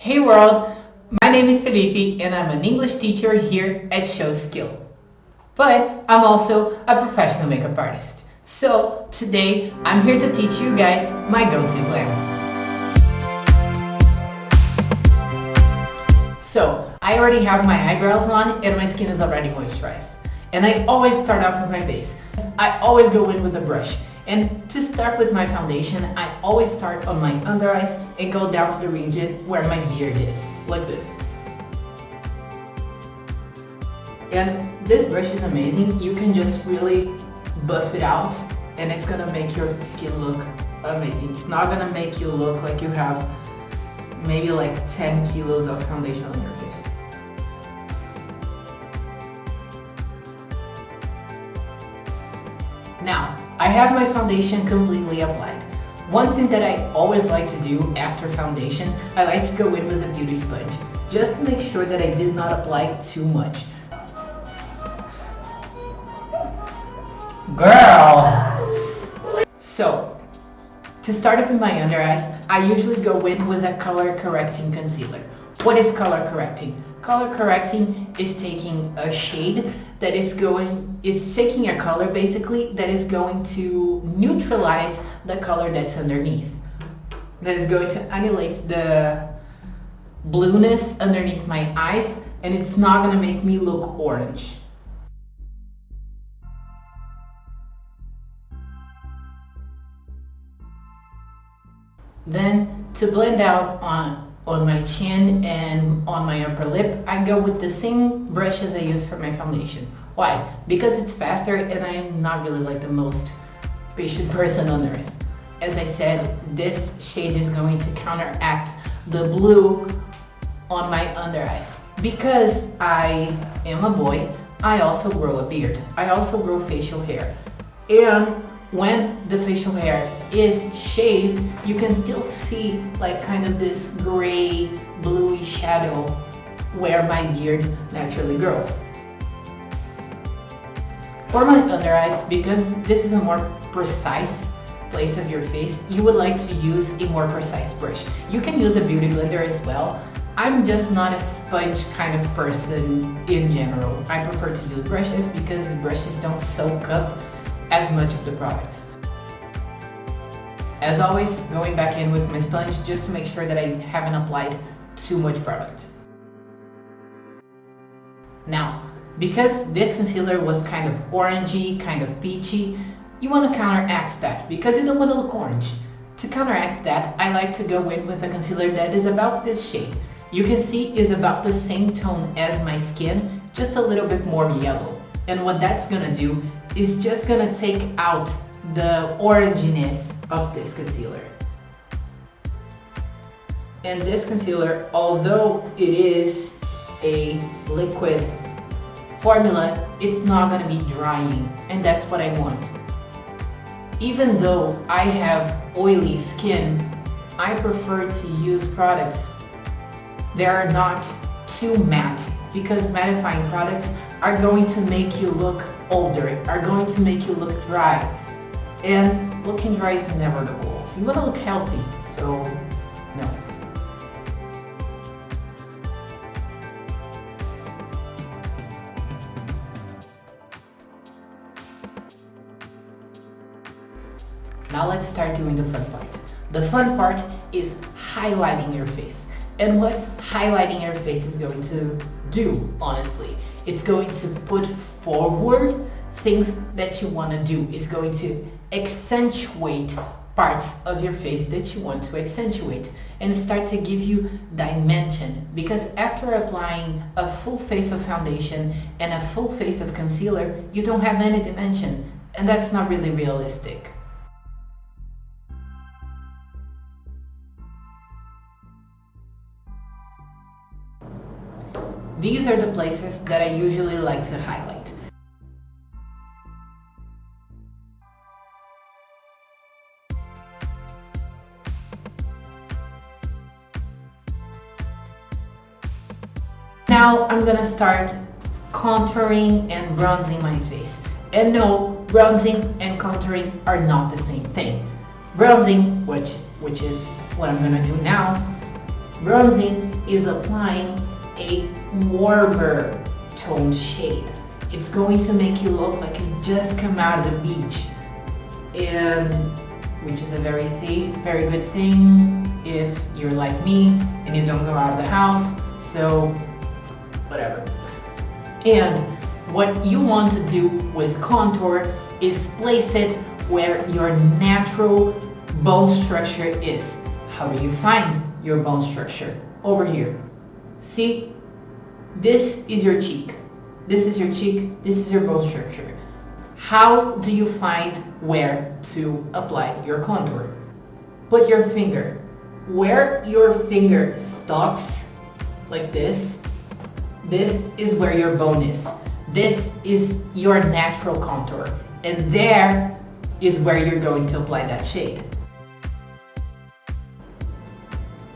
Hey world, my name is Felipe and I'm an English teacher here at Show Skill. But I'm also a professional makeup artist. So today I'm here to teach you guys my go-to glam. So I already have my eyebrows on and my skin is already moisturized. And I always start off with my base. I always go in with a brush. And to start with my foundation, I always start on my under eyes and go down to the region where my beard is, like this. And this brush is amazing. You can just really buff it out and it's gonna make your skin look amazing. It's not gonna make you look like you have maybe like 10 kilos of foundation on your face. Now, I have my foundation completely applied. One thing that I always like to do after foundation, I like to go in with a beauty sponge, just to make sure that I did not apply too much. Girl! So, to start up with my under eyes, I usually go in with a color correcting concealer. What is color correcting? Color correcting is taking a shade that is taking a color basically that is going to neutralize the color that's underneath. That is going to annihilate the blueness underneath my eyes and it's not going to make me look orange. Then to blend out on my chin and on my upper lip, I go with the same brush as I use for my foundation. Why? Because it's faster and I am not really like the most patient person on earth. As I said, this shade is going to counteract the blue on my under eyes. Because I am a boy, I also grow a beard. I also grow facial hair. And when the facial hair is shaved, you can still see like kind of this gray, bluey shadow where my beard naturally grows. For my under eyes, because this is a more precise place of your face, you would like to use a more precise brush. You can use a beauty blender as well. I'm just not a sponge kind of person in general. I prefer to use brushes because the brushes don't soak up as much of the product. As always, going back in with my sponge just to make sure that I haven't applied too much product. Now, because this concealer was kind of orangey, kind of peachy, you want to counteract that because you don't want to look orange. To counteract that, I like to go in with a concealer that is about this shade. You can see is about the same tone as my skin, just a little bit more yellow. And what that's gonna do is just gonna take out the oranginess of this concealer. And this concealer, although it is a liquid formula, it's not gonna be drying, and that's what I want. Even though I have oily skin, I prefer to use products that are not too matte, because mattifying products are going to make you look older, are going to make you look dry. And looking dry is never the goal. You want to look healthy, so no. Now let's start doing the fun part. The fun part is highlighting your face. And what highlighting your face is going to do, honestly, it's going to put forward things that you want to do. It's going to accentuate parts of your face that you want to accentuate and start to give you dimension. Because after applying a full face of foundation and a full face of concealer, you don't have any dimension. And that's not really realistic. These are the places that I usually like to highlight. Now I'm gonna start contouring and bronzing my face. And no, bronzing and contouring are not the same thing. Bronzing, which is what I'm gonna do now, bronzing is applying a warmer toned shade. It's going to make you look like you just come out of the beach, and which is a very good thing if you're like me and you don't go out of the house, so whatever. And what you want to do with contour is place it where your natural bone structure is. How do you find your bone structure? Over here. See? This is your cheek. This is your cheek. This is your bone structure. How do you find where to apply your contour? Put your finger. Where your finger stops, like this is where your bone is. This is your natural contour. And there is where you're going to apply that shade.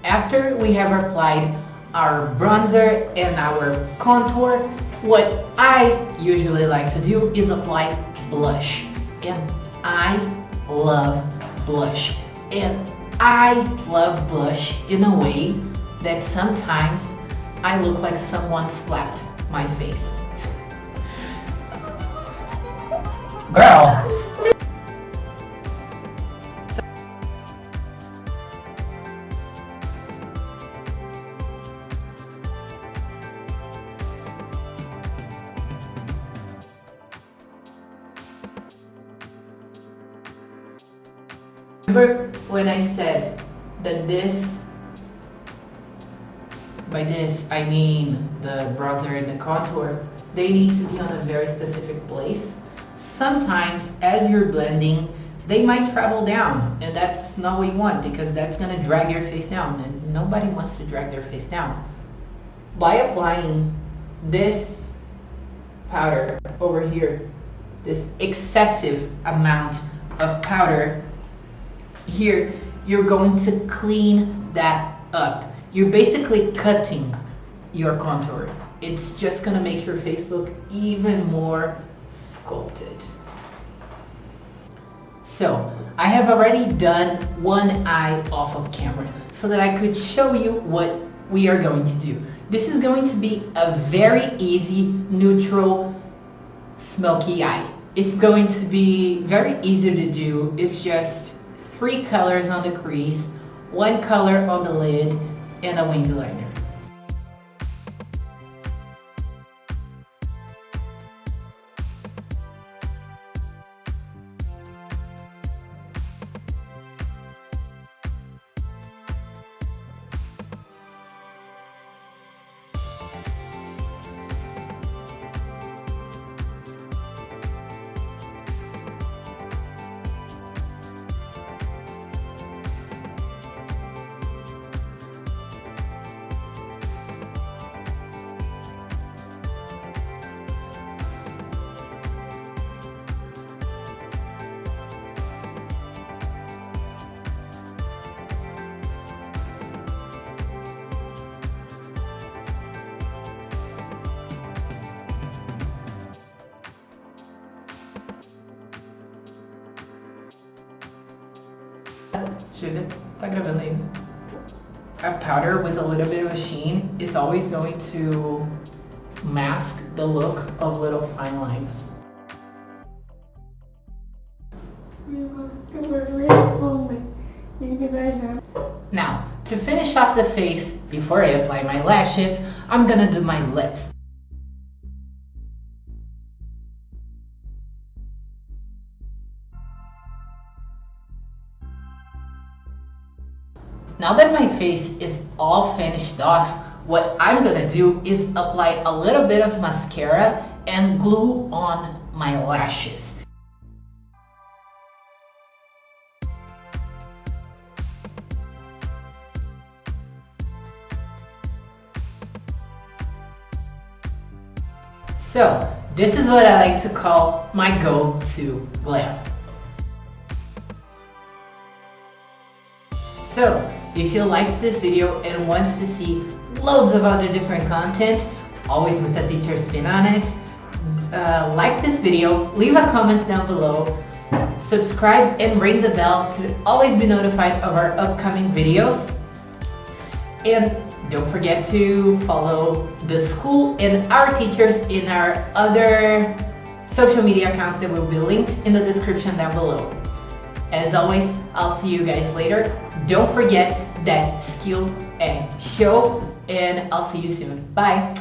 After we have applied our bronzer and our contour, what I usually like to do is apply blush. And I love blush. And I love blush in a way that sometimes I look like someone slapped my face. Girl! Remember when I said that by this I mean the bronzer and the contour, they need to be on a very specific place. Sometimes as you're blending, they might travel down, and that's not what you want, because that's going to drag your face down, and nobody wants to drag their face down. By applying this powder over here, this excessive amount of powder here, you're going to clean that up. You're basically cutting your contour. It's just going to make your face look even more sculpted. So I have already done one eye off of camera so that I could show you what we are going to do. This is going to be a very easy, neutral, smoky eye. It's going to be very easy to do. It's just 3 colors on the crease, 1 color on the lid, and a winged liner. Judith, tá gravando ainda? A powder with a little bit of a sheen is always going to mask the look of little fine lines. Now, to finish off the face, before I apply my lashes, I'm gonna do my lips. Now that my face is all finished off, what I'm gonna do is apply a little bit of mascara and glue on my lashes. So, this is what I like to call my go-to glam. So, if you liked this video and wants to see loads of other different content, always with a teacher spin on it, like this video, leave a comment down below, subscribe and ring the bell to always be notified of our upcoming videos. And Don't forget to follow the school and our teachers in our other social media accounts that will be linked in the description down below. As always, I'll see you guys later. Don't forget that skill and show, and I'll see you soon. Bye.